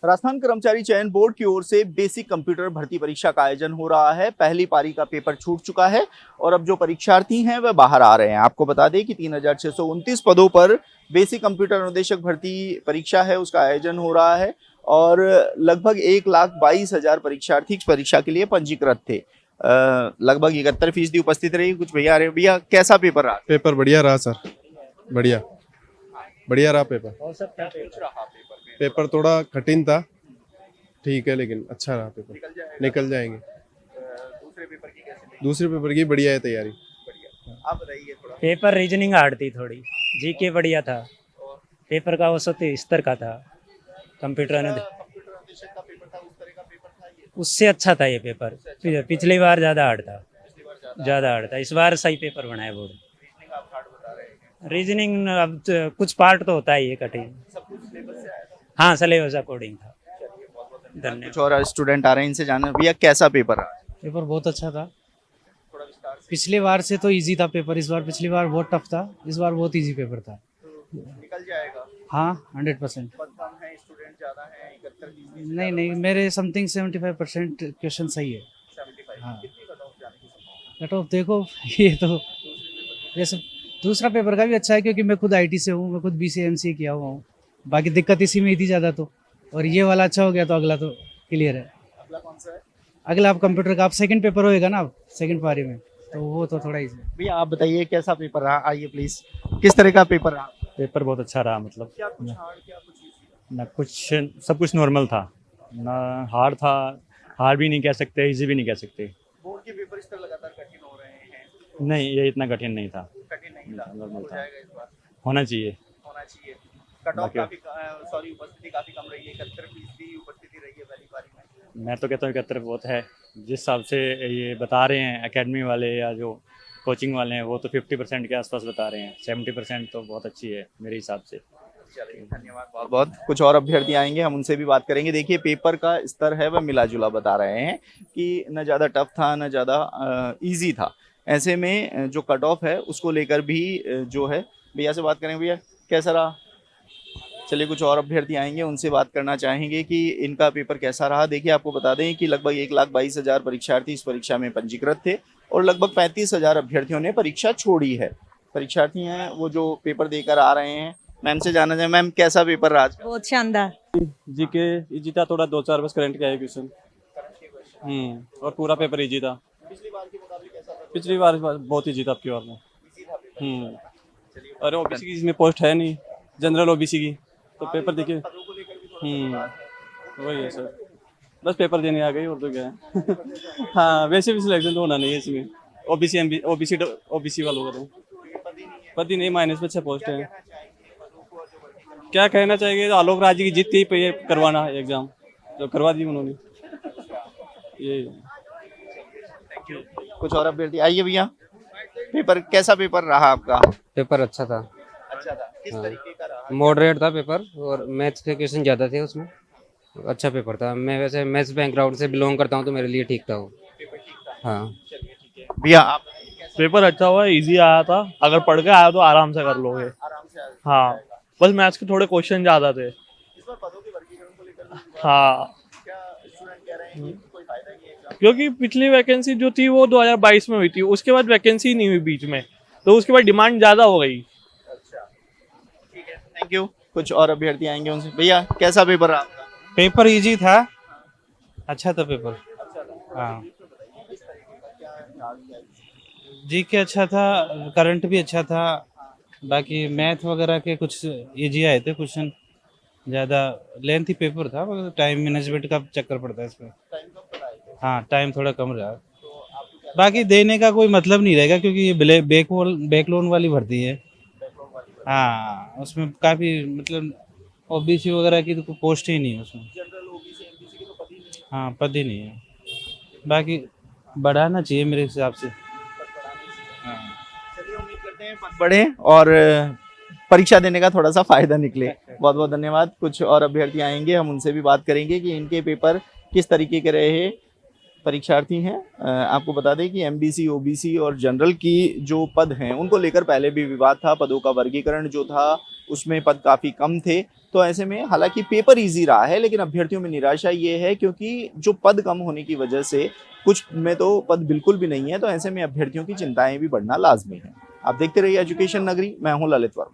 राजस्थान कर्मचारी चयन बोर्ड की ओर से बेसिक कंप्यूटर भर्ती परीक्षा का आयोजन हो रहा है। पहली पारी का पेपर छूट चुका है और अब जो परीक्षार्थी हैं वह बाहर आ रहे हैं। आपको बता दें कि 3629 पदों पर बेसिक कंप्यूटर अनुदेशक भर्ती परीक्षा है, उसका आयोजन हो रहा है और लगभग 1,22,000 परीक्षार्थी इस परीक्षा के लिए पंजीकृत थे। लगभग 71% उपस्थित रही। कुछ भैया आ रहे। भैया, कैसा पेपर रहा? पेपर बढ़िया रहा सर, बढ़िया बढ़िया रहा पेपर। पेपर थोड़ा कठिन था, ठीक है, लेकिन अच्छा रहा पेपर। निकल जाएंगे। दूसरे पेपर की बढ़िया है तैयारी। आप बताइए थोड़ा। पेपर रीजनिंग हार्ड थी थोड़ी, जीके बढ़िया था। पेपर का औसत स्तर का था। कंप्यूटर अनुदेशक का पेपर था, उस तरह का पेपर था ये? उससे अच्छा था ये पेपर। पिछली बार ज़्यादा हार्ड था, ज़्यादा हार्ड था। इस बार सही पेपर बनाया बोर्ड। आप हार्ड बता रहे हैं। रीजनिंग अब कुछ पार्ट तो होता ही है कठिन। सब कुछ सिलेबस से आया था? हाँ, सिलेबस अकॉर्डिंग था। धन्यवाद। कुछ और स्टूडेंट आ रहे हैं, इनसे जानना। भैया, कैसा पेपर रहा? पेपर बहुत अच्छा था। थोड़ा विस्तार से। पिछले बार से तो इजी था पेपर इस बार। पिछली बार बहुत टफ था, इस बार बहुत इजी पेपर था। निकल जाएगा? हाँ, 100%। पद कम है, स्टूडेंट ज्यादा है, 71 नहीं नहीं, मेरे समथिंग 75% क्वेश्चन सही है। 75। हाँ। कितनी कट ऑफ जाने की संभावना? कट ऑफ देखो, ये तो जैसे दूसरा पेपर का भी अच्छा है क्योंकि मैं खुद आईटी से हूँ, मैं खुद BCA MCA किया हुआ हूँ। बाकी दिक्कत इसी में ही थी ज़्यादा तो, और ये वाला अच्छा हो गया तो अगला तो क्लियर है। अगला कौन सा है? अगला आप कंप्यूटर का, आप सेकंड पेपर होएगा ना, आप सेकंड पारी में, तो वो तो थोड़ा इजी। भैया, आप बताइए कैसा पेपर रहा? आइए प्लीज। किस तरह का पेपर रहा? पेपर बहुत अच्छा रहा। मतलब क्या कुछ हार्ड, क्या कुछ इजी? ना कुछ, सब कुछ नॉर्मल था, ना हार्ड था। हार्ड भी नहीं कह सकते, इजी भी नहीं कह सकते। बोर्ड के पेपर इस तरह लगातार कठिन हो रहे हैं। नहीं, ये इतना कठिन नहीं था। कठिन नहीं था, नॉर्मल हो था। जाएगा इस बार। होना चाहिए। होना चाहिए। कट ऑफ बाकी- काफी, सॉरी, उपस्थिति काफी कम रही है। 71% उपस्थिति रही है पहली बारी में। मैं तो कहता हूँ 71 बहुत है। जिस हिसाब से ये बता रहे हैं एकेडमी वाले या जो कोचिंग वाले हैं, वो तो 50% के आसपास बता रहे हैं। 70% तो बहुत अच्छी है मेरे हिसाब से। चलिए, धन्यवाद बहुत बहुत। कुछ और अभ्यर्थी आएंगे, हम उनसे भी बात करेंगे। देखिए, पेपर का स्तर है वह मिला जुला बता रहे हैं कि न ज़्यादा टफ था न ज़्यादा इजी था। ऐसे में जो कट ऑफ है उसको लेकर भी जो है, भैया से बात करेंगे। भैया, कैसा रहा? चलिए, कुछ और अभ्यर्थी आएंगे, उनसे बात करना चाहेंगे कि इनका पेपर कैसा रहा। देखिए, आपको बता दें कि लगभग 1,22,000 परीक्षार्थी इस परीक्षा में पंजीकृत थे और लगभग 35,000 अभ्यर्थियों ने परीक्षा छोड़ी है। परीक्षार्थी हैं वो जो पेपर देकर आ रहे हैं। मैम से जानना चाहें, मैम कैसा पेपर रहा आज? बहुत शानदार। जीके इजी था, थोड़ा 2-4 बस करंट का है क्वेश्चन। और पूरा पेपर इजी था। पिछली बार के मुकाबले कैसा था? पिछली बार बहुत इजी था आपकी बार में। और ओबीसी की इसमें पोस्ट है नहीं, जनरल ओबीसी की, तो पेपर देखिए। वही है सर, बस पेपर देने आ गई और तो क्या है। हाँ, वैसे भी सिलेक्शन तो होना नहीं है इसमें। ओबीसी वालों का तो पद ही नहीं, माइनस में 6 पोस्ट है। क्या कहना चाहिए, आलोक राज की जीत थी पे ये करवाना एग्जाम, तो करवा दी उन्होंने। ये कुछ और अभ्यर्थी आइए। भैया, पेपर कैसा पेपर रहा आपका? पेपर अच्छा था, अच्छा था। किस तरीके का रहा? मॉडरेट था पेपर और मैथ्स के क्वेश्चन ज़्यादा थे उसमें। अच्छा पेपर था। मैं वैसे मैथ्स बैकग्राउंड से बिलोंग करता हूँ तो मेरे लिए ठीक था वो। हाँ, भैया, आप पेपर अच्छा हुआ, इजी आया था। अगर पढ़ के आया तो आराम से कर लोगे। आराम से हाँ, बस मैथ्स के थोड़े क्वेश्चन ज्यादा थे। इस बार पदों के वर्गीकरण को लेकर भी विवाद। हाँ, क्या स्टूडेंट कह रहे हैं कि कोई फायदा नहीं है एग्जाम? क्योंकि पिछली वैकेंसी जो थी वो 2022 में हुई थी, उसके बाद वैकेंसी नहीं हुई बीच में, तो उसके बाद डिमांड ज्यादा हो गई। अच्छा, ठीक है, थैंक यू। कुछ और अभ्यर्थी आएंगे, उनसे। भैया, कैसा पेपर रहा आपका? पेपर इजी था, अच्छा था पेपर। हाँ, जीके अच्छा था, करंट भी अच्छा था। बाकी मैथ वगैरह के कुछ इजी आए थे क्वेश्चन। ज़्यादा लेंथी पेपर था, मगर टाइम मैनेजमेंट का चक्कर पड़ता है इसमें। हाँ, टाइम थोड़ा कम रहा। बाकी देने का कोई मतलब नहीं रहेगा क्योंकि ये बैकलोन वाली भर्ती है। हाँ, उसमें काफ़ी मतलब ओबीसी वगैरह की तो पोस्ट ही नहीं है उसमें। हाँ, पद ही नहीं है। बाकी बढ़ाना चाहिए मेरे हिसाब से। चलिए, उम्मीद करते हैं पद बढ़े और परीक्षा देने का थोड़ा सा फायदा निकले। बहुत बहुत धन्यवाद। कुछ और अभ्यर्थी आएंगे, हम उनसे भी बात करेंगे कि इनके पेपर किस तरीके के रहे। परीक्षार्थी हैं, आपको बता दें कि एमबीसी, ओबीसी और जनरल की जो पद हैं उनको लेकर पहले भी विवाद था। पदों का वर्गीकरण जो था उसमें पद काफ़ी कम थे। तो ऐसे में हालांकि पेपर इजी रहा है, लेकिन अभ्यर्थियों में निराशा ये है क्योंकि जो पद कम होने की वजह से कुछ में तो पद बिल्कुल भी नहीं है। तो ऐसे में अभ्यर्थियों की चिंताएं भी बढ़ना लाजमी है। आप देखते रहिए एजुकेशन नगरी, मैं हूं ललित वर्मा।